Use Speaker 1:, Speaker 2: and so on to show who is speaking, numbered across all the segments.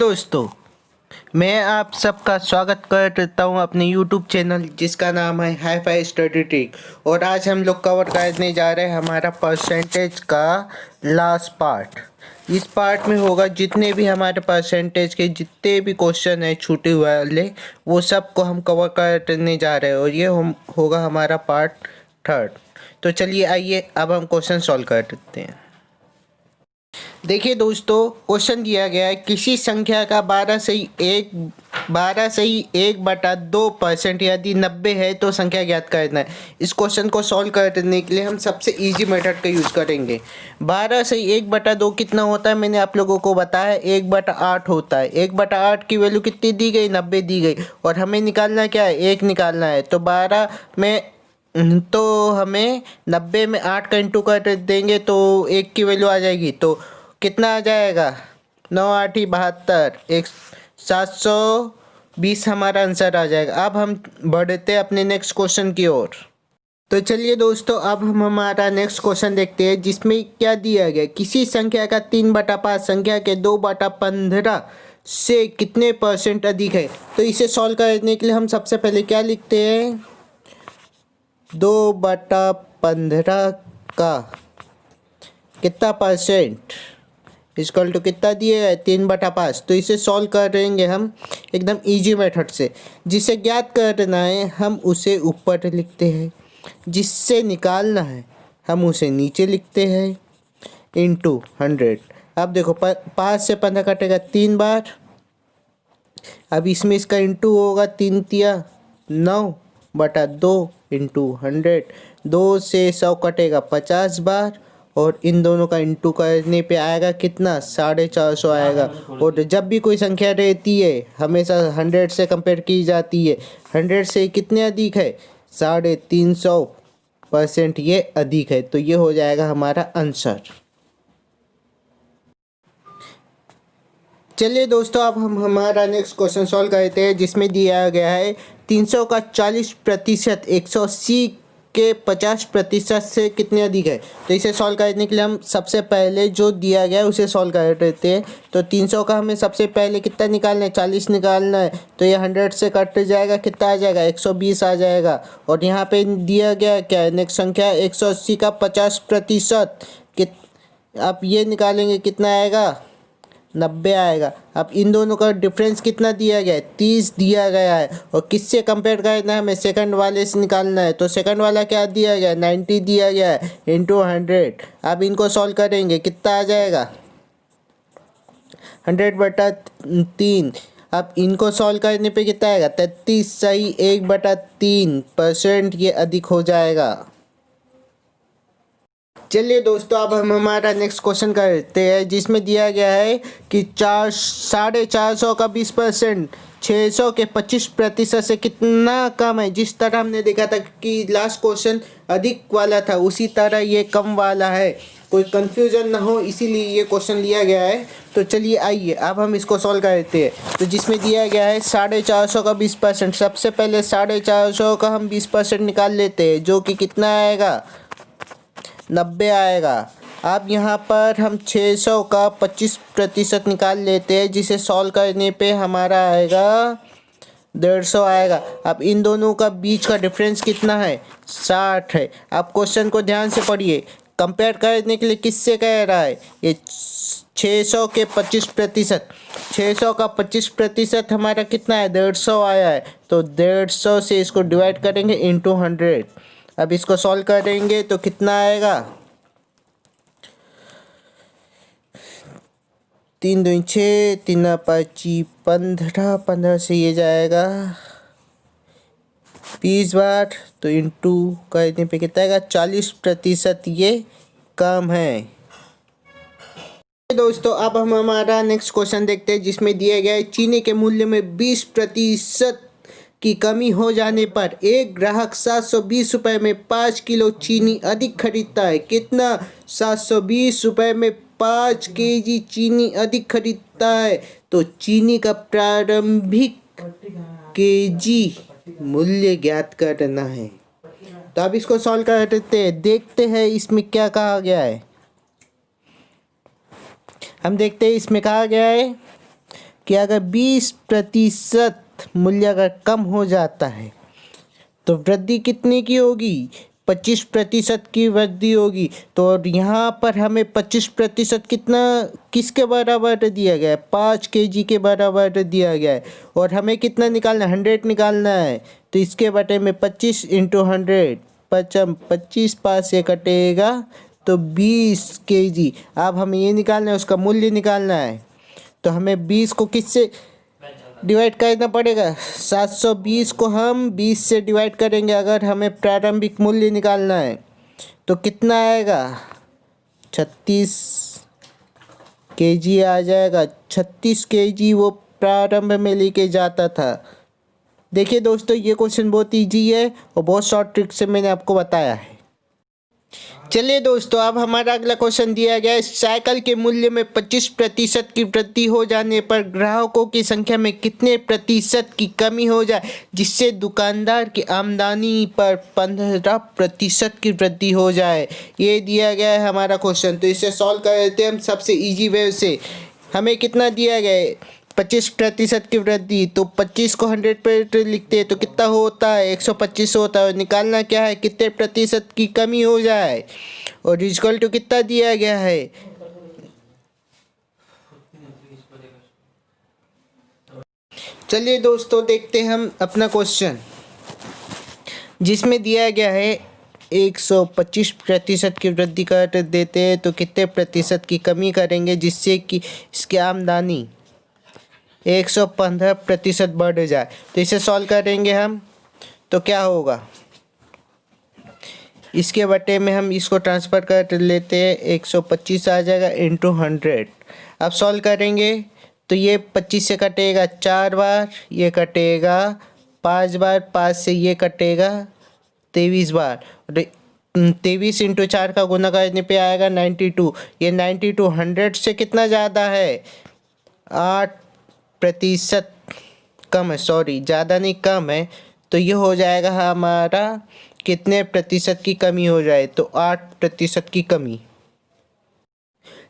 Speaker 1: दोस्तों, मैं आप सबका स्वागत करता हूं अपने YouTube चैनल जिसका नाम है हाई फाई स्टडी ट्रिक। और आज हम लोग कवर करने जा रहे हैं हमारा परसेंटेज का लास्ट पार्ट। इस पार्ट में होगा जितने भी हमारे परसेंटेज के जितने भी क्वेश्चन हैं छूटे वाले, वो सब को हम कवर करने जा रहे हैं और ये होगा हमारा पार्ट 3। तो चलिए आइए अब हम क्वेश्चन सॉल्व करते हैं। देखिए दोस्तों, क्वेश्चन दिया गया है किसी संख्या का 12 से ही 1/2% यदि 90 है तो संख्या ज्ञात करना है। इस क्वेश्चन को सॉल्व करने के लिए हम सबसे इजी मेथड का यूज़ करेंगे। 12 से 1/2 कितना होता है मैंने आप लोगों को बताया, 1/8 होता है। 1/8 की वैल्यू कितनी दी गई, 90 दी गई। और हमें निकालना क्या है, 1 निकालना है। तो 12 में तो हमें 90 में 8 का इंटू कर देंगे तो 1 की वैल्यू आ जाएगी। तो कितना आ जाएगा, 9×8 = 72, 720 हमारा आंसर आ जाएगा। अब हम बढ़ते हैं अपने नेक्स्ट क्वेश्चन की ओर। तो चलिए दोस्तों, अब हम हमारा नेक्स्ट क्वेश्चन देखते हैं जिसमें क्या दिया गया। किसी संख्या का 3/5 संख्या के 2/15 से कितने % अधिक है। तो इसे सॉल्व करने के लिए हम सबसे पहले क्या लिखते हैं, 2/15 का कितना परसेंट इक्वल टू कितना दिए है, 3/5। तो इसे सॉल्व करेंगे हम एकदम इजी मेथड से। जिसे ज्ञात करना है हम उसे ऊपर लिखते हैं, जिससे निकालना है हम उसे नीचे लिखते हैं, इंटू 100। अब देखो 5 से 15 कटेगा 3 बार। अब इसमें इसका इंटू होगा, 3×3 = 9/2 इंटू 100। 2 से 100 कटेगा 50 बार। और इन दोनों का इंटू करने पे आएगा कितना, 450 आएगा। और जब भी कोई संख्या रहती है हमेशा 100 से कंपेयर की जाती है। 100 से कितने अधिक है, 350% ये अधिक है। तो ये हो जाएगा हमारा आंसर। चलिए दोस्तों, अब हम हमारा नेक्स्ट क्वेश्चन सॉल्व करते हैं जिसमें दिया गया है 300 का 40% 180 के 50% से कितने अधिक है। तो इसे सॉल्व करने के लिए हम सबसे पहले जो दिया गया है उसे सॉल्व कर लेते हैं। तो 300 का हमें सबसे पहले कितना निकालना है, 40 निकालना है। तो ये 100 से कट जाएगा, कितना आ जाएगा, 120 आ जाएगा। और यहाँ पे दिया गया क्या है, नेक्स्ट संख्या 180 का 50%। अब ये निकालेंगे कितना आएगा, 90 आएगा। अब इन दोनों का डिफरेंस कितना दिया गया है, 30 दिया गया है। और किससे कंपेयर करना है, हमें सेकंड वाले से निकालना है। तो सेकंड वाला क्या दिया गया है, 90 दिया गया है, इंटू 100। अब इनको सॉल्व करेंगे, कितना आ जाएगा, 100/3। अब इनको सॉल्व करने पे कितना आएगा, 33 सही 1/3% ये अधिक हो जाएगा। चलिए दोस्तों, अब हम हमारा नेक्स्ट क्वेश्चन करते हैं जिसमें दिया गया है कि 450 का 20% 600 के 25% से कितना कम है। जिस तरह हमने देखा था कि लास्ट क्वेश्चन अधिक वाला था, उसी तरह ये कम वाला है, कोई कंफ्यूजन ना हो इसीलिए ये क्वेश्चन लिया गया है। तो चलिए आइए अब हम इसको सॉल्व करते हैं। तो जिसमें दिया गया है 450 का 20%। सबसे पहले 450 का हम 20% निकाल लेते हैं, जो कि कितना आएगा, 90 आएगा। अब यहाँ पर हम 600 का 25% निकाल लेते हैं, जिसे सॉल्व करने पे हमारा आएगा 150 आएगा। अब इन दोनों का बीच का डिफरेंस कितना है, 60 है। अब क्वेश्चन को ध्यान से पढ़िए, कंपेयर करने के लिए किससे कह रहा है, ये 600 के 25%। 600 का 25% हमारा कितना है, 150 आया है। तो 150 से इसको डिवाइड करेंगे इंटू 100। अब इसको सॉल्व करेंगे तो कितना आएगा, 3×2=6, 3×5=15, 15 से ये जाएगा 20 बार। तो इंटू करने पे कितना आएगा, 40% ये कम है। दोस्तों, अब हम हमारा नेक्स्ट क्वेश्चन देखते हैं जिसमें दिया गया है चीनी के मूल्य में 20% की कमी हो जाने पर एक ग्राहक 720 रुपये में 5 किलो चीनी अधिक खरीदता है। कितना, 720 रुपये में 5 केजी चीनी अधिक खरीदता है। तो चीनी का प्रारंभिक केजी मूल्य ज्ञात करना है। तो अब इसको सॉल्व करते हैं, देखते हैं इसमें क्या कहा गया है। हम देखते हैं इसमें कहा गया है कि अगर 20% मूल्य अगर कम हो जाता है तो वृद्धि कितने की होगी? 25% की वृद्धि होगी। तो और यहाँ पर हमें 25% कितना किसके बराबर दिया गया है? 5 kg के बराबर दिया गया है। और हमें कितना निकालना है? 100 निकालना है। तो इसके बटे में 25 इंटू 100, 25 पास से कटेगा तो 20 kg। अब हमें ये निकालना है, उसका मूल्य निकालना है। तो हमें 20 को किससे डिवाइड करना पड़ेगा? 720 को हम 20 से डिवाइड करेंगे अगर हमें प्रारंभिक मूल्य निकालना है। तो कितना आएगा? 36 kg आ जाएगा। 36 kg वो प्रारंभ में लेके जाता था। देखिए दोस्तों, ये क्वेश्चन बहुत इजी है और बहुत शॉर्ट ट्रिक से मैंने आपको बताया है। चलिए दोस्तों, अब हमारा अगला क्वेश्चन दिया गया है। साइकिल के मूल्य में 25% की वृद्धि हो जाने पर ग्राहकों की संख्या में कितने प्रतिशत की कमी हो जाए जिससे दुकानदार की आमदनी पर 15% की वृद्धि हो जाए? ये दिया गया है हमारा क्वेश्चन। तो इसे सॉल्व कर देते हैं हम सबसे इजी वे से। हमें कितना दिया गया है? 25% की वृद्धि। तो 25 को 100 पर लिखते हैं तो कितना होता है? 125 होता है। और निकालना क्या है? कितने प्रतिशत की कमी हो जाए। और इक्वल टू कितना दिया गया है? चलिए दोस्तों, देखते हैं हम अपना क्वेश्चन, जिसमें दिया गया है 125% की वृद्धि कर देते हैं तो कितने प्रतिशत की कमी करेंगे जिससे कि इसकी आमदनी 115% बढ़ जाए। तो इसे सॉल्व करेंगे हम तो क्या होगा? इसके बटे में हम इसको ट्रांसफ़र कर लेते हैं। 125 आ जाएगा इंटू 100। अब सॉल्व करेंगे तो ये 25 से कटेगा 4 बार, ये कटेगा 5 बार, 5 से ये कटेगा 23 बार। 23 इंटू 4 का गुना करने पे आएगा 92। ये 92 100 से कितना ज़्यादा है? 8% कम है। सॉरी, ज़्यादा नहीं, कम है। तो ये हो जाएगा हमारा कितने प्रतिशत की कमी हो जाए? तो 8% की कमी।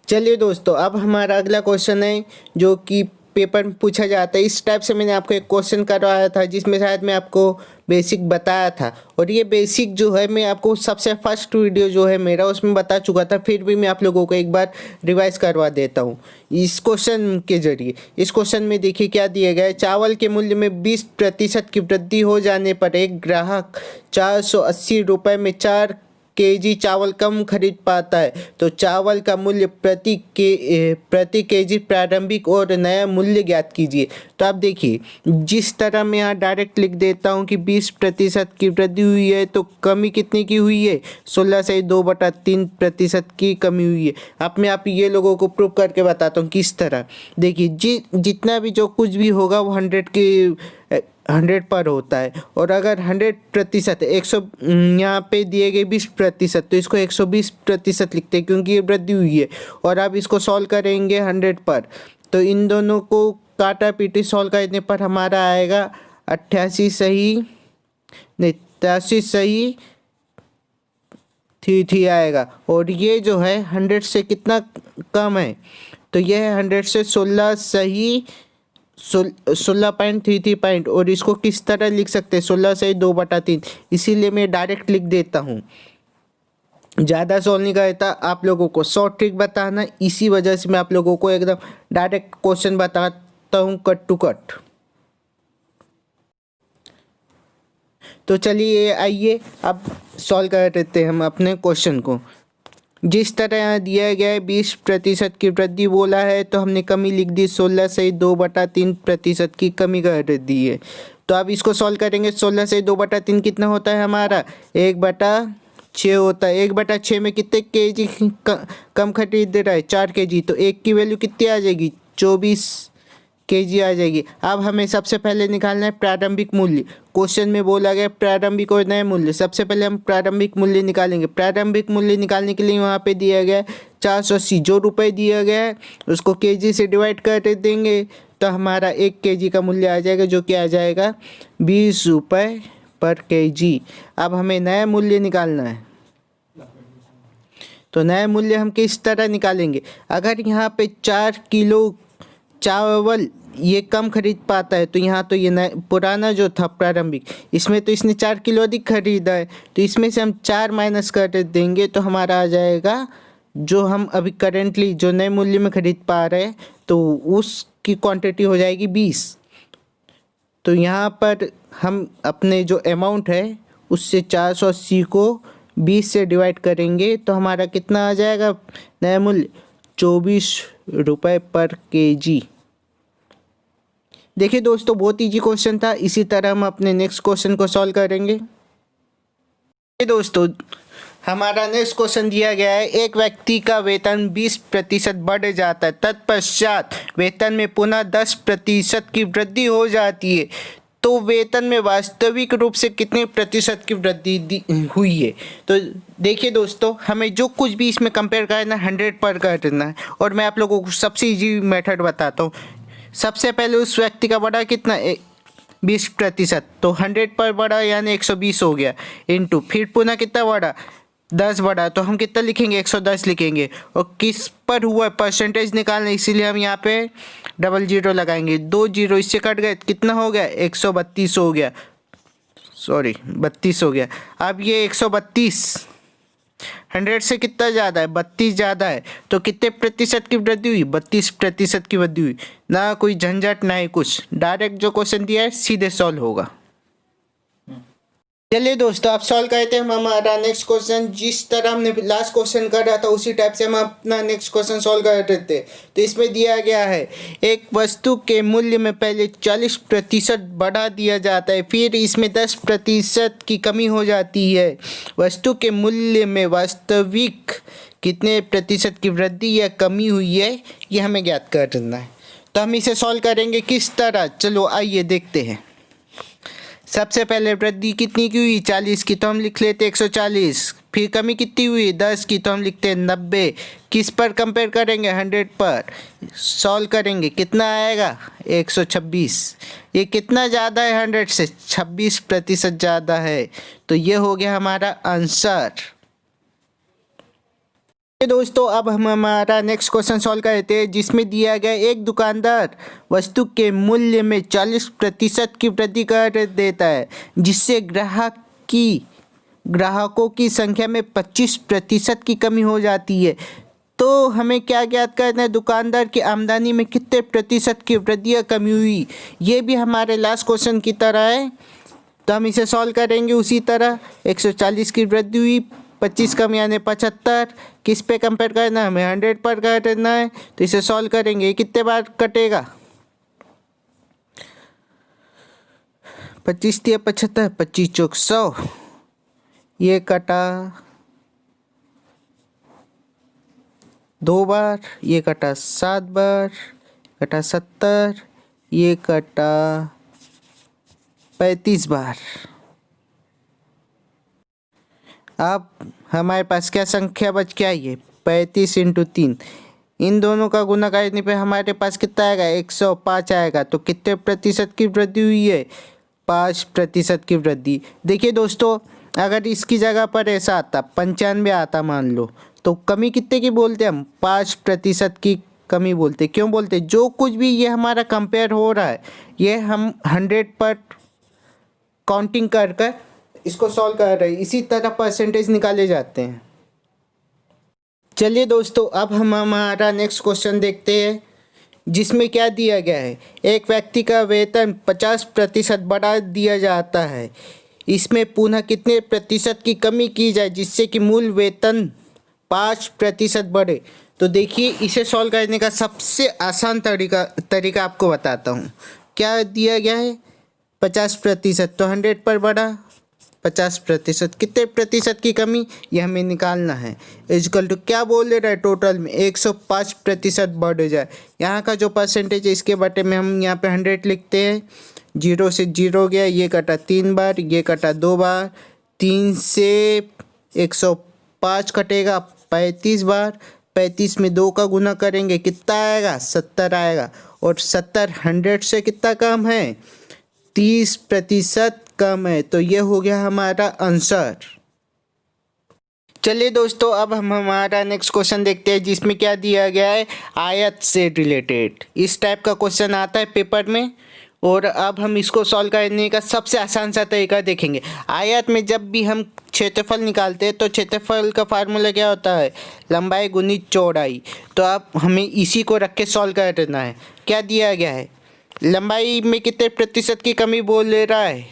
Speaker 1: चलिए दोस्तों, अब हमारा अगला क्वेश्चन है जो कि पेपर में पूछा जाता है। इस टाइप से मैंने आपको एक क्वेश्चन करवाया था जिसमें शायद मैं आपको बेसिक बताया था। और ये बेसिक जो है मैं आपको सबसे फर्स्ट वीडियो जो है मेरा उसमें बता चुका था, फिर भी मैं आप लोगों को एक बार रिवाइज करवा देता हूँ इस क्वेश्चन के जरिए। इस क्वेश्चन में देखिए क्या दिया गया है। चावल के मूल्य में 20% की वृद्धि हो जाने पर एक ग्राहक 480 रुपये में 4 kg चावल कम खरीद पाता है। तो चावल का मूल्य प्रति केजी प्रारंभिक और नया मूल्य ज्ञात कीजिए। तो आप देखिए, जिस तरह मैं यहाँ डायरेक्ट लिख देता हूँ कि 20% की वृद्धि हुई है तो कमी कितने की हुई है? 16 से 2/3% की कमी हुई है। अब मैं आप ये लोगों को प्रूव करके बताता हूँ किस तरह। देखिए, जितना भी जो कुछ भी होगा वो 100 पर होता है। और अगर 100% 100 यहाँ पे दिए गए 20%, तो इसको 120% लिखते हैं क्योंकि ये वृद्धि हुई है। और अब इसको सॉल्व करेंगे 100 पर, तो इन दोनों को काटा पीटी सॉल्व करने पर हमारा आएगा 88 सही, नहीं 83 सही, 3 आएगा। और ये जो है 100 से कितना कम है? तो ये है 100 से 16 सही, 16.33 पॉइंट। और इसको किस तरह लिख सकते हैं? 16 से 2/3। इसीलिए मैं डायरेक्ट लिख देता हूँ, ज़्यादा सॉल्व नहीं करता, आप लोगों को शॉर्ट ट्रिक बताना। इसी वजह से मैं आप लोगों को एकदम डायरेक्ट क्वेश्चन बताता हूँ, कट टू कट। तो चलिए आइए अब सॉल्व कर देते हैं हम अपने क्वेश्चन को। जिस तरह यहाँ दिया गया है 20% की वृद्धि बोला है तो हमने कमी लिख दी, 16 से 2/3% की कमी कर दी है। तो अब इसको सॉल्व करेंगे। 16 से 2/3 कितना होता है हमारा? 1/6 होता है। 1/6 में कितने केजी कम खरीद रहा है? 4 kg। तो 1 की वैल्यू कितनी आ जाएगी? 24 kg आ जाएगी। अब हमें सबसे पहले निकालना है प्रारंभिक मूल्य। क्वेश्चन में बोला गया प्रारंभिक और नए मूल्य। सबसे पहले हम प्रारंभिक मूल्य निकालेंगे। प्रारंभिक मूल्य निकालने के लिए वहाँ पे दिया गया है 480, जो रुपए दिया गया है उसको kg से डिवाइड कर देंगे तो हमारा 1 kg का मूल्य आ जाएगा, जो कि आ जाएगा 20 रुपये पर kg। अब हमें नया मूल्य निकालना है। तो नया मूल्य हम किस तरह निकालेंगे? अगर यहाँ पे 4 किलो चावल ये कम खरीद पाता है, तो यहाँ तो ये पुराना जो था प्रारंभिक, इसमें तो इसने 4 किलो अधिक खरीदा है, तो इसमें से हम 4 माइनस कर देंगे तो हमारा आ जाएगा जो हम अभी करेंटली जो नए मूल्य में खरीद पा रहे हैं, तो उसकी क्वांटिटी हो जाएगी 20। तो यहाँ पर हम अपने जो अमाउंट है उससे 480 को 20 से डिवाइड करेंगे तो हमारा कितना आ जाएगा नया मूल्य 24 रुपये पर केजी। देखिए दोस्तों, बहुत इजी क्वेश्चन था। इसी तरह हम अपने नेक्स्ट क्वेश्चन को सॉल्व करेंगे। दोस्तों, हमारा नेक्स्ट क्वेश्चन दिया गया है, एक व्यक्ति का वेतन 20% बढ़ जाता है, तत्पश्चात वेतन में पुनः 10% की वृद्धि हो जाती है, तो वेतन में वास्तविक रूप से कितने प्रतिशत की वृद्धि हुई है। तो देखिए दोस्तों, हमें जो कुछ भी इसमें कंपेयर करना है 100 पर करना है, और मैं आप लोगों को सबसे इजी मेथड बताता हूँ। सबसे पहले उस व्यक्ति का बढ़ा कितना 20%, तो 100 पर बढ़ा यानी 120 हो गया, इनटू फिर पुनः कितना बढ़ा 10 बढ़ा, तो हम कितना लिखेंगे 110 लिखेंगे। और किस पर हुआ परसेंटेज निकालना, इसीलिए हम यहाँ पे डबल जीरो लगाएंगे। 2 जीरो इससे कट गए, कितना हो गया 132 हो गया, सॉरी 32 हो गया। अब ये 132 100 से कितना ज़्यादा है 32 ज़्यादा है, तो कितने प्रतिशत की वृद्धि हुई 32% की वृद्धि हुई। ना कोई झंझट ना ही कुछ, डायरेक्ट जो क्वेश्चन दिया है सीधे सॉल्व होगा। चलिए दोस्तों, आप सॉल्व करते हैं हमारा नेक्स्ट क्वेश्चन। जिस तरह हमने लास्ट क्वेश्चन कर रहा था उसी टाइप से हम अपना नेक्स्ट क्वेश्चन सॉल्व कर रहे थे। तो इसमें दिया गया है, एक वस्तु के मूल्य में पहले 40% बढ़ा दिया जाता है, फिर इसमें 10% की कमी हो जाती है। वस्तु के मूल्य में वास्तविक कितने प्रतिशत की वृद्धि या कमी हुई है, ये हमें ज्ञात करना है। तो हम इसे सॉल्व करेंगे किस तरह, चलो आइए देखते हैं। सबसे पहले वृद्धि कितनी की हुई 40 की, तो हम लिख लेते 140। फिर कमी कितनी हुई 10 की, तो हम लिखते हैं 90। किस पर कंपेयर करेंगे 100 पर। सॉल्व करेंगे कितना आएगा 126। ये कितना ज़्यादा है 100 से 26% ज़्यादा है, तो ये हो गया हमारा आंसर। दोस्तों, अब हम हमारा नेक्स्ट क्वेश्चन सॉल्व करते हैं, जिसमें दिया गया एक दुकानदार वस्तु के मूल्य में 40% की वृद्धि कर देता है, जिससे ग्राहकों की संख्या में 25% की कमी हो जाती है। तो हमें क्या ज्ञात करना है, दुकानदार की आमदनी में कितने प्रतिशत की वृद्धि या कमी हुई। ये भी हमारे लास्ट क्वेश्चन की तरह है, तो हम इसे सॉल्व करेंगे उसी तरह। 140 की वृद्धि हुई, 25 कम यानी 75। किस पे कंपेयर करना है, हमें 100 पर करना है, तो इसे सॉल्व करेंगे। कितने बार कटेगा 25 या 75, 25 चौक 100, ये कटा 2 बार, ये कटा 7 बार, कटा 70, ये कटा 35 बार। अब हमारे पास क्या संख्या बच के आई है 35 × 3। इन दोनों का गुना करने पे हमारे पास कितना आएगा 105 आएगा। तो कितने प्रतिशत की वृद्धि हुई है 5% की वृद्धि। देखिए दोस्तों, अगर इसकी जगह पर ऐसा आता 95 आता मान लो, तो कमी कितने की बोलते हम 5% की कमी बोलते। क्यों बोलते, जो कुछ भी ये हमारा कंपेयर हो रहा है ये हम 100 पर काउंटिंग कर कर इसको सॉल्व कर रहे हैं, इसी तरह परसेंटेज निकाले जाते हैं। चलिए दोस्तों, अब हम हमारा नेक्स्ट क्वेश्चन देखते हैं, जिसमें क्या दिया गया है, एक व्यक्ति का वेतन 50% बढ़ा दिया जाता है, इसमें पुनः कितने प्रतिशत की कमी की जाए जिससे कि मूल वेतन 5% बढ़े। तो देखिए, इसे सॉल्व करने का सबसे आसान तरीका आपको बताता हूँ। क्या दिया गया है 50%, तो 100 पर बढ़ा 50%, कितने प्रतिशत की कमी ये हमें निकालना है। इक्वल टू क्या बोल रहा है, टोटल में 105% बढ़ जाए। यहाँ का जो परसेंटेज है इसके बटे में हम यहाँ पे 100 लिखते हैं। 0 से 0 गया, ये कटा 3 बार, ये कटा 2 बार, 3 से 105 कटेगा 35 बार। 35 में 2 का गुना करेंगे कितना आएगा 70 आएगा। और 70 100 से कितना कम है 30% कम है। तो ये हो गया हमारा आंसर। चलिए दोस्तों, अब हम हमारा नेक्स्ट क्वेश्चन देखते हैं जिसमें क्या दिया गया है, आयत से रिलेटेड। इस टाइप का क्वेश्चन आता है पेपर में, और अब हम इसको सॉल्व करने का सबसे आसान सा तरीका देखेंगे। आयत में जब भी हम क्षेत्रफल निकालते हैं तो क्षेत्रफल का फार्मूला क्या होता है, लंबाई गुणित चौड़ाई। तो अब हमें इसी को रख के सॉल्व करना है। क्या दिया गया है, लंबाई में कितने प्रतिशत की कमी बोल रहा है,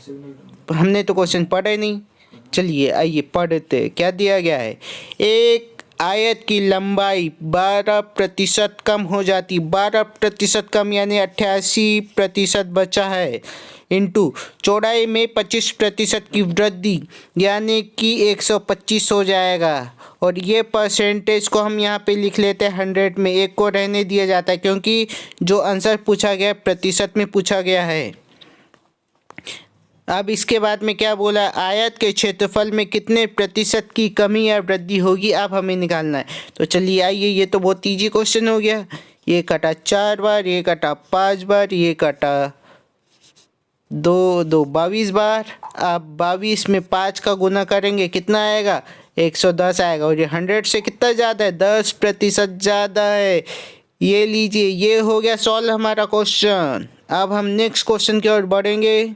Speaker 1: हमने तो क्वेश्चन पढ़ा नहीं। चलिए आइए पढ़ते हैं। क्या दिया गया है, एक आयत की लंबाई 12% कम हो जाती, 12% कम यानी 88% बचा है, इंटू चौड़ाई में 25% की वृद्धि यानी कि 125 हो जाएगा। और ये परसेंटेज को हम यहाँ पे लिख लेते हैं 100 में, एक को रहने दिया जाता है क्योंकि जो आंसर पूछा गया प्रतिशत में पूछा गया है। अब इसके बाद में क्या बोला, आयत के क्षेत्रफल में कितने प्रतिशत की कमी या वृद्धि होगी, अब हमें निकालना है। तो चलिए आइए, ये तो बहुत ईजी क्वेश्चन हो गया। ये कटा 4 बार, ये कटा 5 बार, ये कटा 2 2 22 बार। अब 22 में 5 का गुना करेंगे कितना आएगा, 110 आएगा। और ये 100 से कितना ज़्यादा है, 10% ज़्यादा है। ये लीजिए, ये हो गया सॉल्व हमारा क्वेश्चन। अब हम नेक्स्ट क्वेश्चन की ओर बढ़ेंगे।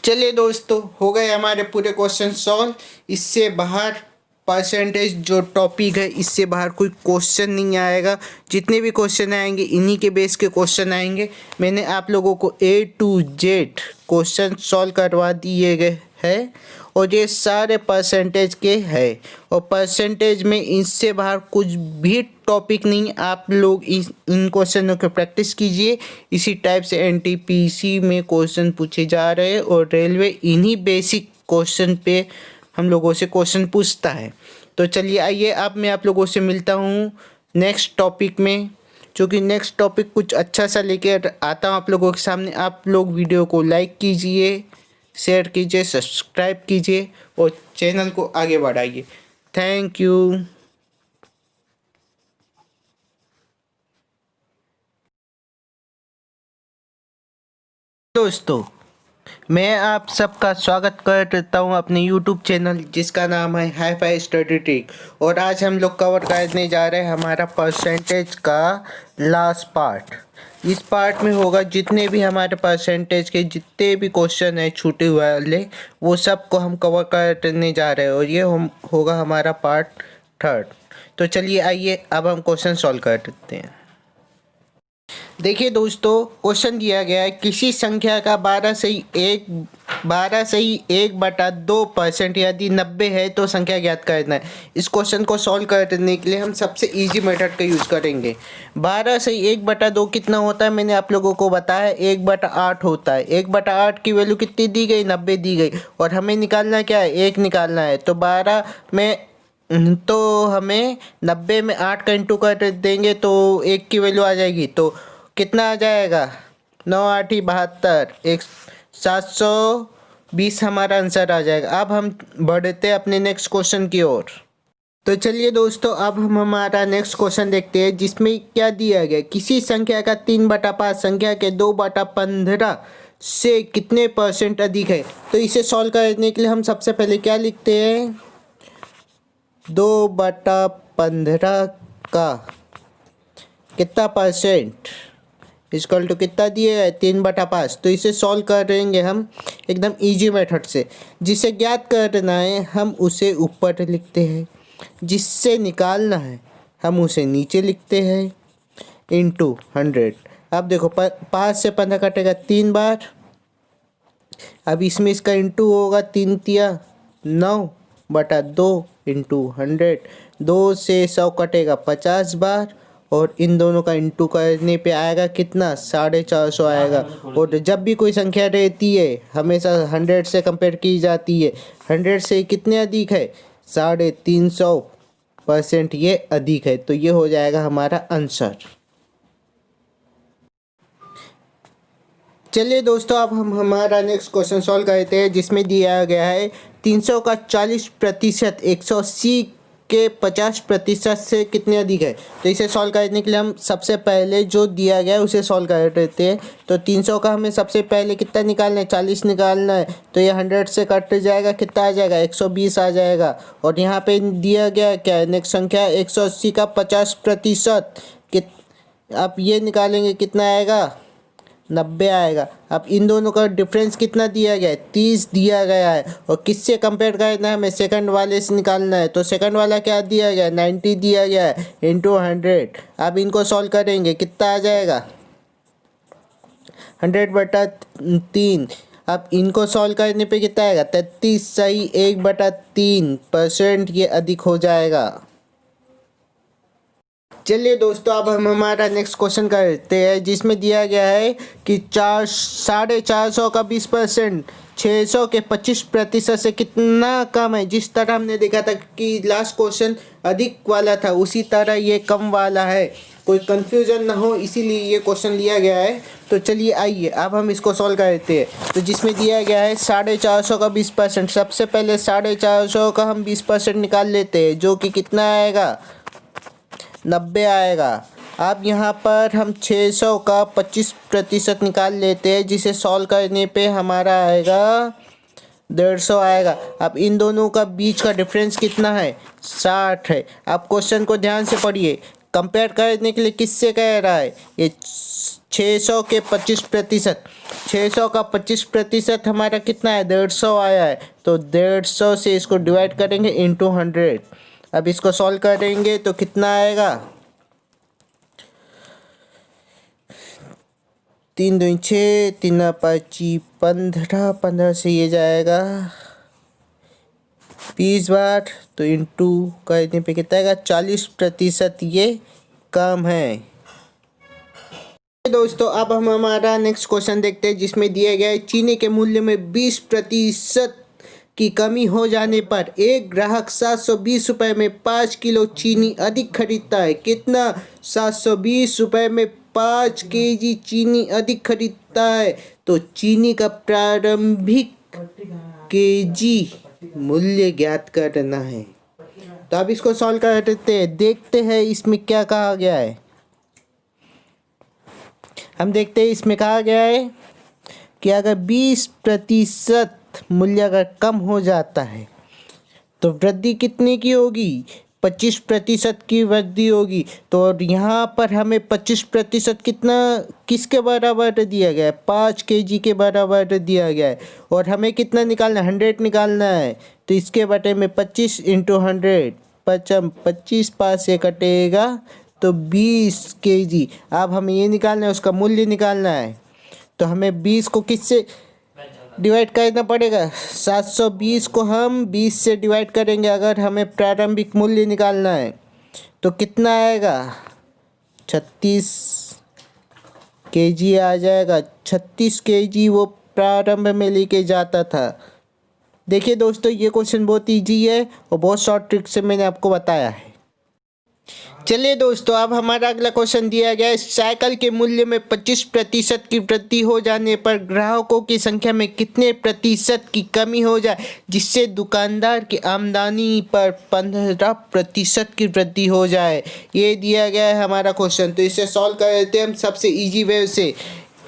Speaker 1: चलिए दोस्तों, हो गए हमारे पूरे क्वेश्चन सॉल्व। इससे बाहर परसेंटेज जो टॉपिक है, इससे बाहर कोई क्वेश्चन नहीं आएगा। जितने भी क्वेश्चन आएंगे इन्हीं के बेस के क्वेश्चन आएंगे। मैंने आप लोगों को A to Z question solve करवा दिए गए हैं, और ये सारे परसेंटेज के हैं। और परसेंटेज में इससे बाहर कुछ भी टॉपिक नहीं। आप लोग इन क्वेश्चनों की प्रैक्टिस कीजिए। इसी टाइप से NTPC में क्वेश्चन पूछे जा रहे हैं, और रेलवे इन्हीं बेसिक क्वेश्चन पे हम लोगों से क्वेश्चन पूछता है। तो चलिए आइए, अब मैं आप लोगों से मिलता हूँ नेक्स्ट टॉपिक में, क्योंकि नेक्स्ट टॉपिक कुछ अच्छा सा लेकर आता हूँ आप लोगों के सामने। आप लोग वीडियो को लाइक कीजिए, शेयर कीजिए, सब्सक्राइब कीजिए और चैनल को आगे बढ़ाइए। Thank you. दोस्तों, मैं आप सबका स्वागत करता हूं अपने YouTube चैनल जिसका नाम है हाई फाई स्टडी ट्रिक। और आज हम लोग कवर करने जा रहे हैं हमारा परसेंटेज का लास्ट पार्ट। इस पार्ट में होगा जितने भी हमारे परसेंटेज के जितने भी क्वेश्चन हैं छूटे हुए वाले, वो सब को हम कवर करने जा रहे हैं, और ये होगा हमारा पार्ट 3। तो चलिए आइए, अब हम क्वेश्चन सॉल्व करते हैं। देखिए दोस्तों, क्वेश्चन दिया गया है, किसी संख्या का 12 से ही 1/2% यदि 90 है तो संख्या ज्ञात करना है। इस क्वेश्चन को सॉल्व करने के लिए हम सबसे इजी मेथड का यूज़ करेंगे। 12 से 1/2 कितना होता है, मैंने आप लोगों को बताया 1/8 होता है। 1/8 की वैल्यू कितनी दी गई, 90 दी गई, और हमें निकालना क्या है, 1 निकालना है। तो 12 में तो हमें 90 में 8 का इंटू कर देंगे तो 1 की वैल्यू आ जाएगी। तो कितना आ जाएगा, 9 8 72, 720 हमारा आंसर आ जाएगा। अब हम बढ़ते हैं अपने नेक्स्ट क्वेश्चन की ओर। तो चलिए दोस्तों, अब हम हमारा नेक्स्ट क्वेश्चन देखते हैं जिसमें क्या दिया गया, किसी संख्या का 3/5 संख्या के 2/15 से कितने % अधिक है। तो इसे सॉल्व करने के लिए हम सबसे पहले क्या लिखते हैं, 2/15 का कितना परसेंट इक्वल टू कितना दिए है, 3/5। तो इसे सॉल्व करेंगे हम एकदम इजी मेथड से। जिसे ज्ञात करना है हम उसे ऊपर लिखते हैं, जिससे निकालना है हम उसे नीचे लिखते हैं, इंटू 100। अब देखो 5 से 15 कटेगा 3 बार। अब इसमें इसका इंटू होगा, 3 तिया 9/2 इंटू 100। 2 से 100 कटेगा 50 बार, और इन दोनों का इंटू करने पे आएगा कितना, 450 आएगा। और जब भी कोई संख्या रहती है हमेशा 100 से कंपेयर की जाती है। 100 से कितने अधिक है, 350% ये अधिक है। तो ये हो जाएगा हमारा आंसर। चलिए दोस्तों, अब हम हमारा नेक्स्ट क्वेश्चन सॉल्व करते हैं जिसमें दिया गया है 300 का 40% 180 के 50% से कितने अधिक है। तो इसे सॉल्व करने के लिए हम सबसे पहले जो दिया गया है उसे सॉल्व कर देते हैं। तो 300 का हमें सबसे पहले कितना निकालना है, 40 निकालना है। तो ये 100 से कट जाएगा, कितना आ जाएगा, 120 आ जाएगा। और यहाँ पे दिया गया क्या है, नेक्स्ट संख्या 180 का 50%। कित आप ये निकालेंगे कितना आएगा, 90 आएगा। अब इन दोनों का डिफरेंस कितना दिया गया है, 30 दिया गया है। और किससे कंपेयर करना है, हमें सेकंड वाले से निकालना है। तो सेकंड वाला क्या दिया गया है, 90 दिया गया है इंटू 100। अब इनको सॉल्व करेंगे, कितना आ जाएगा, 100/3। अब इनको सॉल्व करने पे कितना आएगा, 33 सही 1/3%। ये अधिक हो जाएगा। चलिए दोस्तों, अब हम हमारा नेक्स्ट क्वेश्चन करते हैं, जिसमें दिया गया है कि 450 का 20% 600 के 25% से कितना कम है। जिस तरह हमने देखा था कि लास्ट क्वेश्चन अधिक वाला था, उसी तरह ये कम वाला है, कोई कंफ्यूजन ना हो, इसीलिए ये क्वेश्चन लिया गया है। तो चलिए आइए अब हम इसको सॉल्व करते हैं। तो जिसमें दिया गया है 450 का 20%, सबसे पहले 450 का हम 20% निकाल लेते हैं, जो कि कितना आएगा, 90 आएगा। अब यहाँ पर हम 600 का 25% निकाल लेते हैं, जिसे सॉल्व करने पे हमारा आएगा 150 आएगा। अब इन दोनों का बीच का डिफरेंस कितना है, 60 है। आप क्वेश्चन को ध्यान से पढ़िए, कंपेयर करने के लिए किससे कह रहा है, ये 600 के 25%। 600 का 25% हमारा कितना है, 150 आया है। तो 150 से इसको डिवाइड करेंगे इंटू 100। अब इसको सॉल्व करेंगे तो कितना आएगा, 3 2 6, 3 5 15, 15 से ये जाएगा 20 बार। तो इंटू करने पे कितना आएगा, 40% ये कम है। दोस्तों, अब हम हमारा नेक्स्ट क्वेश्चन देखते हैं, जिसमें दिया गया है चीनी के मूल्य में 20% की कमी हो जाने पर एक ग्राहक 720 रुपये में 5 किलो चीनी अधिक खरीदता है। कितना, 720 रुपये में 5 केजी चीनी अधिक खरीदता है। तो चीनी का प्रारंभिक केजी मूल्य ज्ञात करना है। तो अब इसको सॉल्व करते हैं, देखते हैं इसमें क्या कहा गया है। हम देखते हैं इसमें कहा गया है कि अगर 20% मूल्य अगर कम हो जाता है तो वृद्धि कितने की होगी, 25% की वृद्धि होगी। तो यहाँ पर हमें 25% कितना, किसके बराबर दिया गया है, 5 केजी के बराबर दिया गया है। और हमें कितना निकालना है, 100 निकालना है। तो इसके बटे में 25 इंटू 100, 25 5 से कटेगा तो 20 केजी। अब हमें ये निकालना है, उसका मूल्य निकालना है। तो हमें 20 को किससे डिवाइड करना पड़ेगा, 720 को हम 20 से डिवाइड करेंगे अगर हमें प्रारंभिक मूल्य निकालना है। तो कितना आएगा, 36 केजी आ जाएगा। 36 केजी वो प्रारंभ में लेके जाता था। देखिए दोस्तों, ये क्वेश्चन बहुत ईजी है और बहुत शॉर्ट ट्रिक से मैंने आपको बताया है। चलिए दोस्तों, अब हमारा अगला क्वेश्चन दिया गया है, साइकिल के मूल्य में 25% की वृद्धि हो जाने पर ग्राहकों की संख्या में कितने प्रतिशत की कमी हो जाए, जिससे दुकानदार की आमदनी पर 15% की वृद्धि हो जाए। ये दिया गया है हमारा क्वेश्चन। तो इसे सॉल्व कर लेते हैं हम सबसे ईजी वे से।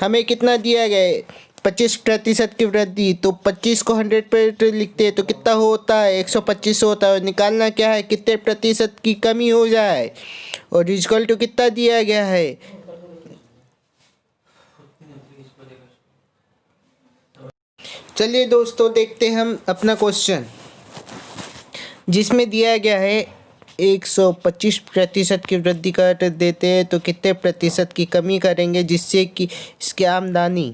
Speaker 1: हमें कितना दिया गया है, 25% की वृद्धि। तो 25 को 100 पे लिखते हैं तो कितना होता है, 125 होता है। और निकालना क्या है, कितने प्रतिशत की कमी हो जाए। और इक्वल टू कितना दिया गया है, चलिए दोस्तों देखते हैं हम अपना क्वेश्चन, जिसमें दिया गया है 125% की वृद्धि कर देते हैं तो कितने प्रतिशत की कमी करेंगे, जिससे कि इसकी आमदनी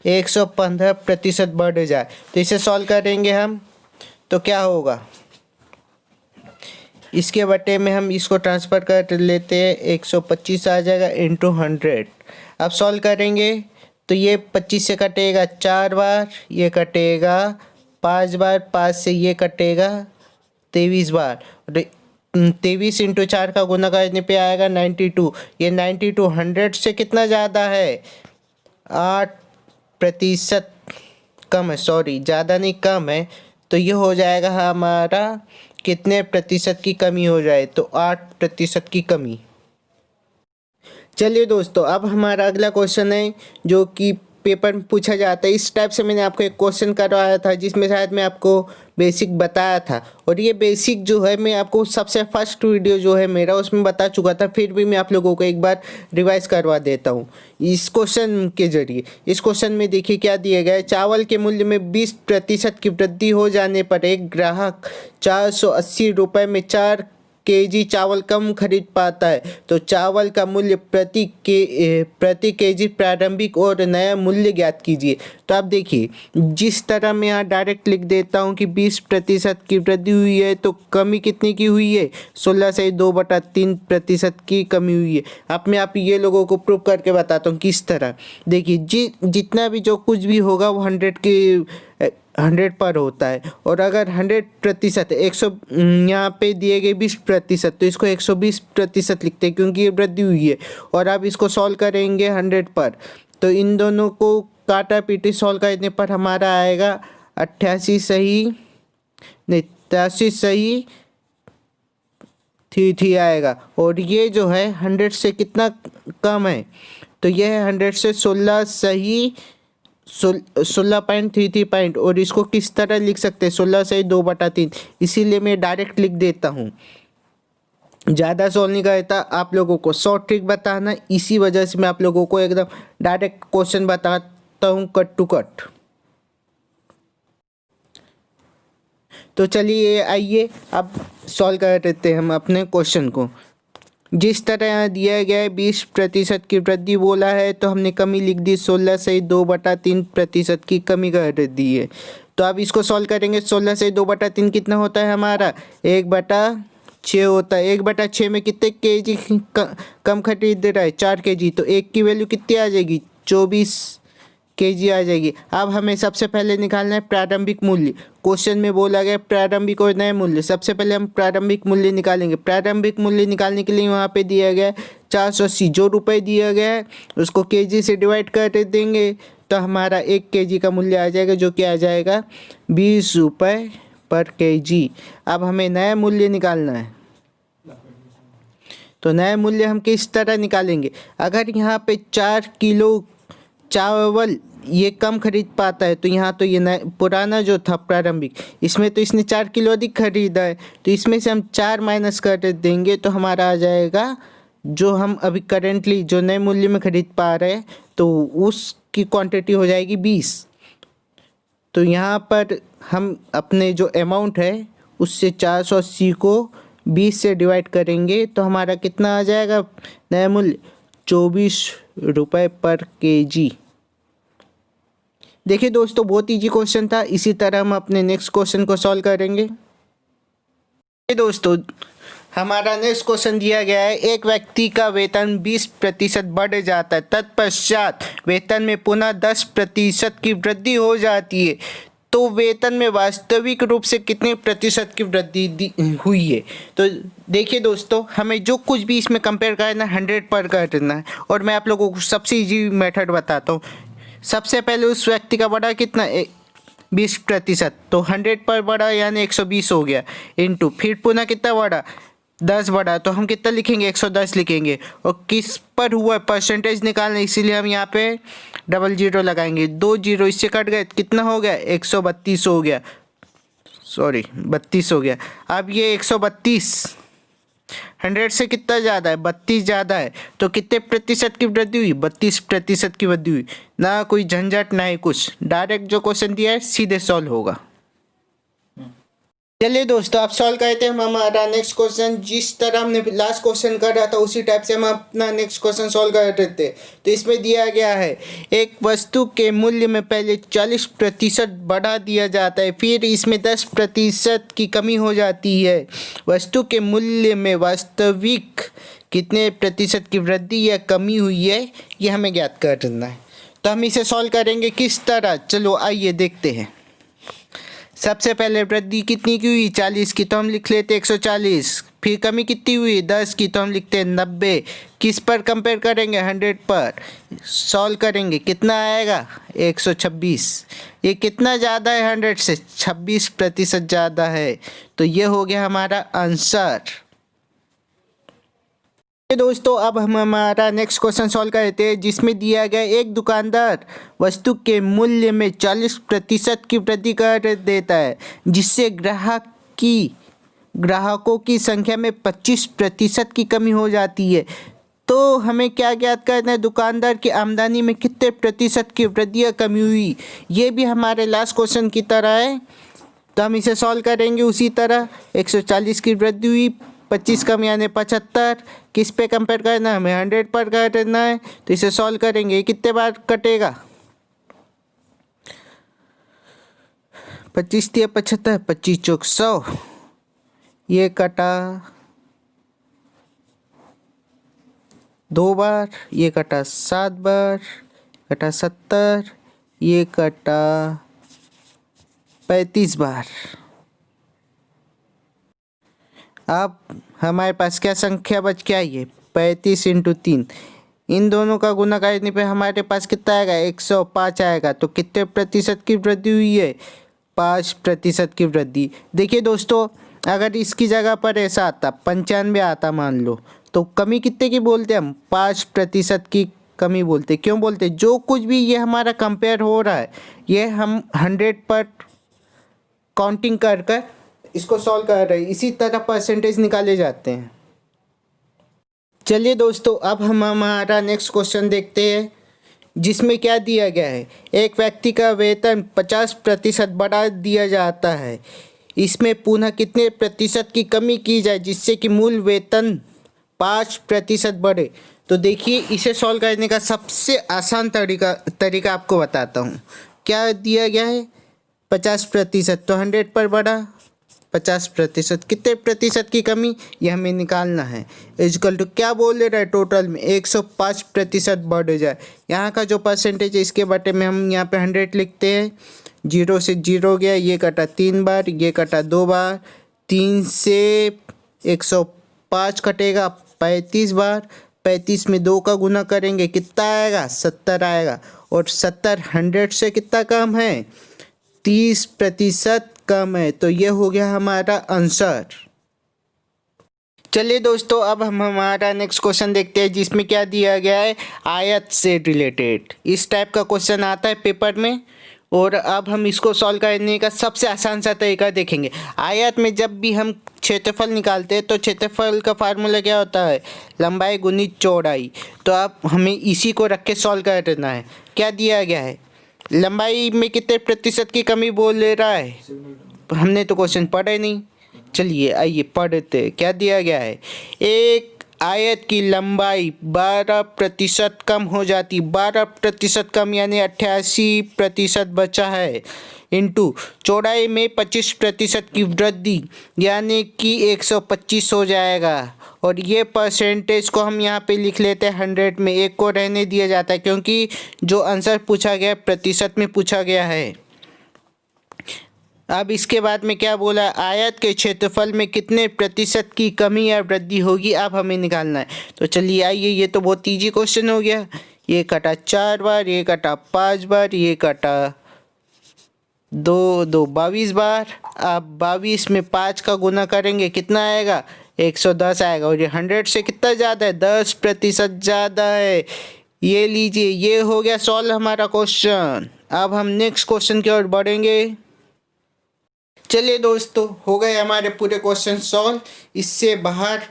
Speaker 1: 115% बढ़ जाए। तो इसे सॉल्व करेंगे हम तो क्या होगा, इसके बटे में हम इसको ट्रांसफ़र कर लेते हैं, 125 आ जाएगा इंटू 100। अब सॉल्व करेंगे तो ये 25 से कटेगा 4 बार, ये कटेगा 5 बार, 5 से ये कटेगा 23 बार। 23 इंटू 4 का गुना करने पे आएगा 92। ये 92 100 से कितना ज़्यादा है, 8% कम है, सॉरी ज़्यादा नहीं कम है। तो ये हो जाएगा हमारा कितने प्रतिशत की कमी हो जाए, तो 8% की कमी। चलिए दोस्तों, अब हमारा अगला क्वेश्चन है जो कि पेपर में पूछा जाता है। इस टाइप से मैंने आपको एक क्वेश्चन करवाया था जिसमें शायद मैं आपको बेसिक बताया था, और ये बेसिक जो है मैं आपको सबसे फर्स्ट वीडियो जो है मेरा उसमें बता चुका था, फिर भी मैं आप लोगों को एक बार रिवाइज करवा देता हूँ इस क्वेश्चन के जरिए। इस क्वेश्चन में देखिए क्या दिया गया है। चावल के मूल्य में 20% की वृद्धि हो जाने पर एक ग्राहक 480 रुपये में 4 केजी चावल कम खरीद पाता है, तो चावल का मूल्य प्रति केजी प्रारंभिक और नया मूल्य ज्ञात कीजिए। तो आप देखिए, जिस तरह मैं यहाँ डायरेक्ट लिख देता हूँ कि 20% की वृद्धि हुई है, तो कमी कितनी की हुई है, 16 से 2/3% की कमी हुई है। अब मैं आप ये लोगों को प्रूव करके बताता हूँ किस तरह। देखिए, जितना भी जो कुछ भी होगा वो 100 पर होता है, और अगर 100% 100 यहाँ पे दिए गए 20%, तो इसको 120% लिखते हैं क्योंकि ये वृद्धि हुई है। और अब इसको सॉल्व करेंगे 100 पर, तो इन दोनों को काटा पीटी सॉल्व करने पर हमारा आएगा 88 सही, नहीं 83 सही, थी आएगा। और ये जो है 100 से कितना कम है, तो ये है 100 से 16 सही, 16.33 पॉइंट। और इसको किस तरह लिख सकते हैं, 16 से 2/3, इसीलिए मैं डायरेक्ट लिख देता हूँ, ज़्यादा सॉल्व नहीं करता, आप लोगों को शॉर्ट ट्रिक बताना, इसी वजह से मैं आप लोगों को एकदम डायरेक्ट क्वेश्चन बताता हूँ, कट टू कट। तो चलिए आइए अब सॉल्व कर देते हैं हम अपने क्वेश्चन को। जिस तरह यहाँ दिया गया है 20% की वृद्धि बोला है, तो हमने कमी लिख दी 16 से 2/3% की कमी कर दी है। तो अब इसको सॉल्व करेंगे। 16 से 2/3 कितना होता है हमारा, 1/6 होता है। 1/6 में कितने केजी कम खरीद रहा है, 4 केजी, तो 1 की वैल्यू कितनी आ जाएगी, 24 केजी आ जाएगी। अब हमें सबसे पहले निकालना है प्रारंभिक मूल्य। क्वेश्चन में बोला गया प्रारंभिक और नए मूल्य। सबसे पहले हम प्रारंभिक मूल्य निकालेंगे। प्रारंभिक मूल्य निकालने के लिए वहाँ पे दिया गया है 480, जो रुपये दिया गया है उसको केजी से डिवाइड कर देंगे, तो हमारा 1 केजी का मूल्य आ जाएगा, जो कि आ जाएगा 20 रुपये पर केजी। अब हमें नया मूल्य निकालना है, तो नया मूल्य हम किस तरह निकालेंगे। अगर यहाँ पे 4 किलो चावल ये कम खरीद पाता है, तो यहाँ तो ये पुराना जो था प्रारंभिक, इसमें तो इसने 4 किलो अधिक खरीदा है, तो इसमें से हम 4 माइनस कर देंगे, तो हमारा आ जाएगा जो हम अभी करेंटली जो नए मूल्य में खरीद पा रहे हैं, तो उसकी क्वांटिटी हो जाएगी 20। तो यहाँ पर हम अपने जो अमाउंट है उससे 480 को 20 से डिवाइड करेंगे, तो हमारा कितना आ जाएगा नया मूल्य, 24 रुपये पर केजी। देखिए दोस्तों, बहुत इजी क्वेश्चन था। इसी तरह हम अपने नेक्स्ट क्वेश्चन को सॉल्व करेंगे। दोस्तों, हमारा नेक्स्ट क्वेश्चन दिया गया है, एक व्यक्ति का वेतन 20% बढ़ जाता है, तत्पश्चात वेतन में पुनः 10% की वृद्धि हो जाती है, तो वेतन में वास्तविक रूप से कितने प्रतिशत की वृद्धि हुई है। तो देखिए दोस्तों, हमें जो कुछ भी इसमें कंपेयर करना है 100 पर करना है, और मैं आप लोगों को सबसे इजी मेथड बताता हूँ। सबसे पहले उस व्यक्ति का बढ़ा कितना, 20%, तो 100 पर बढ़ा यानी 120 हो गया, इनटू फिर पुनः कितना बढ़ा, 10 बढ़ा, तो हम कितना लिखेंगे, 110 लिखेंगे। और किस पर हुआ परसेंटेज निकालना, इसीलिए हम यहाँ पे डबल जीरो लगाएंगे। 2 जीरो इससे कट गए, कितना हो गया, 132 हो गया, सॉरी 32 हो गया। अब ये 132 100 से कितना ज़्यादा है, 32 ज़्यादा है, तो कितने प्रतिशत की वृद्धि हुई, 32% की वृद्धि हुई। ना कोई झंझट ना ही कुछ, डायरेक्ट जो क्वेश्चन दिया है सीधे सॉल्व होगा। चलिए दोस्तों, आप सॉल्व करते हैं हमारा नेक्स्ट क्वेश्चन। जिस तरह हमने लास्ट क्वेश्चन कर रहा था उसी टाइप से हम अपना नेक्स्ट क्वेश्चन सॉल्व कर देते हैं। तो इसमें दिया गया है, एक वस्तु के मूल्य में पहले 40% बढ़ा दिया जाता है, फिर इसमें 10% की कमी हो जाती है। वस्तु के मूल्य में वास्तविक कितने प्रतिशत की वृद्धि या कमी हुई है, ये हमें ज्ञात करना है। तो हम इसे सॉल्व करेंगे किस तरह, चलो आइए देखते हैं। सबसे पहले वृद्धि कितनी की हुई, 40 की, तो हम लिख लेते 140 फिर कमी कितनी हुई 10 की, तो हम लिखते हैं 90। किस पर कंपेयर करेंगे 100 पर, सॉल्व करेंगे कितना आएगा 126। ये कितना ज़्यादा है 100 से, 26% ज़्यादा है। तो ये हो गया हमारा आंसर। दोस्तों अब हम हमारा नेक्स्ट क्वेश्चन सॉल्व करते हैं, जिसमें दिया गया एक दुकानदार वस्तु के मूल्य में 40% की वृद्धि कर देता है, जिससे ग्राहकों की संख्या में 25% की कमी हो जाती है। तो हमें क्या ज्ञात करना है, दुकानदार की आमदनी में कितने प्रतिशत की वृद्धि या कमी हुई। ये भी हमारे लास्ट क्वेश्चन की तरह है, तो हम इसे सॉल्व करेंगे उसी तरह। 140 की वृद्धि हुई, 25 कम यानी 75। किस पे कंपेयर करना है, हमें 100 पर करना है, तो इसे सॉल्व करेंगे। कितने बार कटेगा, 25 या 75, 25 चौक 100। ये कटा 2 बार, ये कटा 7 बार, कटा 70, ये कटा 35 बार। अब हमारे पास क्या संख्या बच के आई है, 35 × 3। इन दोनों का गुना करने पे हमारे पास कितना आएगा, 105 आएगा। तो कितने प्रतिशत की वृद्धि हुई है, 5% की वृद्धि। देखिए दोस्तों, अगर इसकी जगह पर ऐसा आता 95 आता मान लो, तो कमी कितने की बोलते हैं हम, 5% की कमी बोलते। क्यों बोलते, जो कुछ भी ये हमारा कंपेयर हो रहा है, ये हम 100 पर काउंटिंग कर कर इसको सॉल्व कर रहे हैं। इसी तरह परसेंटेज निकाले जाते हैं। चलिए दोस्तों, अब हम हमारा नेक्स्ट क्वेश्चन देखते हैं, जिसमें क्या दिया गया है। एक व्यक्ति का वेतन 50% बढ़ा दिया जाता है, इसमें पुनः कितने प्रतिशत की कमी की जाए जिससे कि मूल वेतन 5% बढ़े। तो देखिए, इसे सॉल्व करने का सबसे आसान तरीका आपको बताता हूँ। क्या दिया गया है, 50%, तो 100 पर बढ़ा 50%, कितने प्रतिशत की कमी ये हमें निकालना है। इक्वल टू क्या बोल रहा है, टोटल में 105% बढ़ जाए। यहाँ का जो परसेंटेज है इसके बटे में हम यहाँ पे 100 लिखते हैं। 0 से 0 गया, ये कटा 3 बार, ये कटा 2 बार, 3 से 105 कटेगा 35 बार। 35 में 2 का गुना करेंगे, कितना आएगा, 70 आएगा। और 70 100 से कितना कम है, 30% कम है। तो ये हो गया हमारा आंसर। चलिए दोस्तों, अब हम हमारा नेक्स्ट क्वेश्चन देखते हैं, जिसमें क्या दिया गया है, आयत से रिलेटेड। इस टाइप का क्वेश्चन आता है पेपर में, और अब हम इसको सॉल्व करने का सबसे आसान सा तरीका देखेंगे। आयत में जब भी हम क्षेत्रफल निकालते हैं, तो क्षेत्रफल का फार्मूला क्या होता है, लंबाई गुणित चौड़ाई। तो अब हमें इसी को रख के सॉल्व करना है। क्या दिया गया है, लंबाई में कितने प्रतिशत की कमी बोल रहा है, हमने तो क्वेश्चन पढ़ा ही नहीं। चलिए आइए पढ़ते, क्या दिया गया है, एक आयत की लंबाई 12% कम हो जाती, 12% कम यानी 88% बचा है, इंटू चौड़ाई में 25% की वृद्धि यानी कि 125 हो जाएगा। और ये परसेंटेज को हम यहाँ पे लिख लेते हैं 100 में, एक को रहने दिया जाता है क्योंकि जो आंसर पूछा गया प्रतिशत में पूछा गया है। अब इसके बाद में क्या बोला, आयत के क्षेत्रफल में कितने प्रतिशत की कमी या वृद्धि होगी, अब हमें निकालना है। तो चलिए आइए, ये तो बहुत ईजी क्वेश्चन हो गया। ये कटा 4 बार, ये कटा 5 बार, ये कटा 2 2 22 बार। अब 22 में 5 का गुना करेंगे, कितना आएगा, 110 आएगा। और ये 100 से कितना ज़्यादा है, 10% ज़्यादा है। ये लीजिए, ये हो गया सॉल्व हमारा क्वेश्चन। अब हम नेक्स्ट क्वेश्चन की ओर बढ़ेंगे। चलिए दोस्तों, हो गए हमारे पूरे क्वेश्चन सॉल्व। इससे बाहर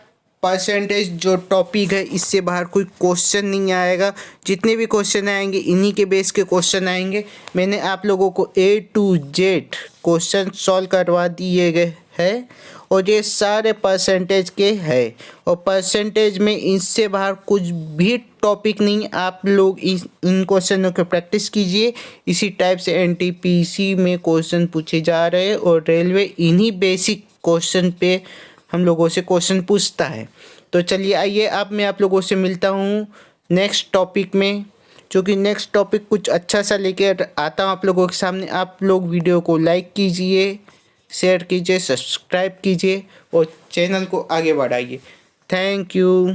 Speaker 1: परसेंटेज जो टॉपिक है, इससे बाहर कोई क्वेश्चन नहीं आएगा। जितने भी क्वेश्चन आएंगे इन्हीं के बेस के क्वेश्चन आएंगे। मैंने आप लोगों को A to Z question solve करवा दिए गए हैं, और ये सारे परसेंटेज के हैं। और परसेंटेज में इससे बाहर कुछ भी टॉपिक नहीं। आप लोग इन क्वेश्चनों की प्रैक्टिस कीजिए। इसी टाइप से NTPC में क्वेश्चन पूछे जा रहे हैं, और रेलवे इन्हीं बेसिक क्वेश्चन पे हम लोगों से क्वेश्चन पूछता है। तो चलिए आइए, अब मैं आप लोगों से मिलता हूँ नेक्स्ट टॉपिक में, जो कि नेक्स्ट टॉपिक कुछ अच्छा सा लेकर आता हूँ आप लोगों के सामने। आप लोग वीडियो को लाइक कीजिए, शेयर कीजिए, सब्सक्राइब कीजिए और चैनल को आगे बढ़ाइए। Thank you.